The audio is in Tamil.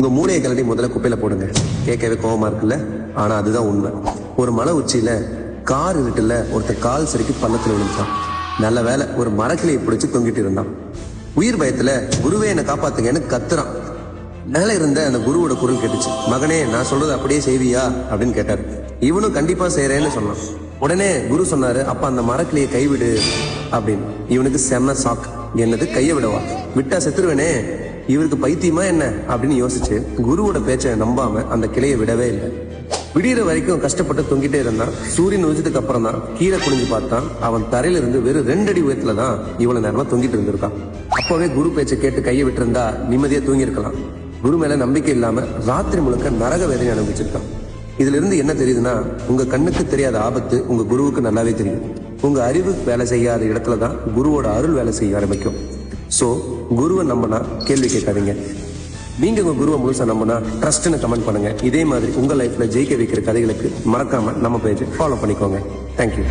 உங்க மூளையை கலட்டி முதல்ல குப்பையில போடுங்க. கேட்கவே கோவமா இருக்குல்ல, ஆனா அதுதான் உண்மை. ஒரு மலை உச்சியில கார் இருட்டுல ஒருத்தர் கால் சரிக்கு பள்ளத்துல விழுந்தான். நல்ல வேலை ஒரு மரக்கிளையை பிடிச்சு தொங்கிட்டு இருந்தான். உயிர் பயத்துல குருவே என்னை காப்பாத்துங்கன்னு கத்துறான். மேல இருந்த அந்த குருவோட குரல் கேட்டுச்சு. மகனே, நான் சொல்றது அப்படியே செய்வியா அப்படின்னு கேட்டாரு. இவனும் கண்டிப்பா செய்யறேன்னு சொன்னான். உடனே குரு சொன்னாரு, அப்ப அந்த மரக்கிளையை கைவிடு அப்படின்னு. இவனுக்கு செம்ம சாக். என்னது கையை விடவா? விட்டா செத்துருவேனே, இவருக்கு பைத்தியமா என்ன அப்படின்னு யோசிச்சு குருவோட பேச்சை நம்பாம அந்த கிளையை விடவே இல்லை. விடியற வரைக்கும் கஷ்டப்பட்டு தொங்கிட்டே இருந்தான். சூரியன் உதிச்சதுக்கு அப்புறம் தான் கீழே குனிஞ்சு பார்த்தான். அவன் தரையில இருந்து வெறும் 2 அடி உயரத்துல தான் இவ்வளவு நேரமா தொங்கிட்டு இருந்திருக்கான். அப்பவே குரு பேச்சை கேட்டு கையை விட்டு இருந்தா நிம்மதியா தூங்கி இருக்கலாம். குரு மேல நம்பிக்கை இல்லாம ராத்திரி முழுக்க நரக வேதனை அனுபவிச்சிருக்கான். இதுல இருந்து என்ன தெரியுதுன்னா, உங்க கண்ணுக்கு தெரியாத ஆபத்து உங்க குருவுக்கு நல்லாவே தெரியும். உங்க அறிவு வேலை செய்யாத இடத்துலதான் குருவோட அருள் வேலை செய்ய ஆரம்பிக்கும். சோ குருவை நம்பினா கேள்வி கேட்காதீங்க. நீங்க உங்க குருவை முழுசா நம்பினா ட்ரஸ்ட்னு கமெண்ட் பண்ணுங்க. இதே மாதிரி உங்க லைஃப்ல ஜெயிக்க வைக்கிற கதைகளுக்கு மறக்காம நம்ம பேஜ் ஃபாலோ பண்ணிக்கோங்க. தேங்க்யூ.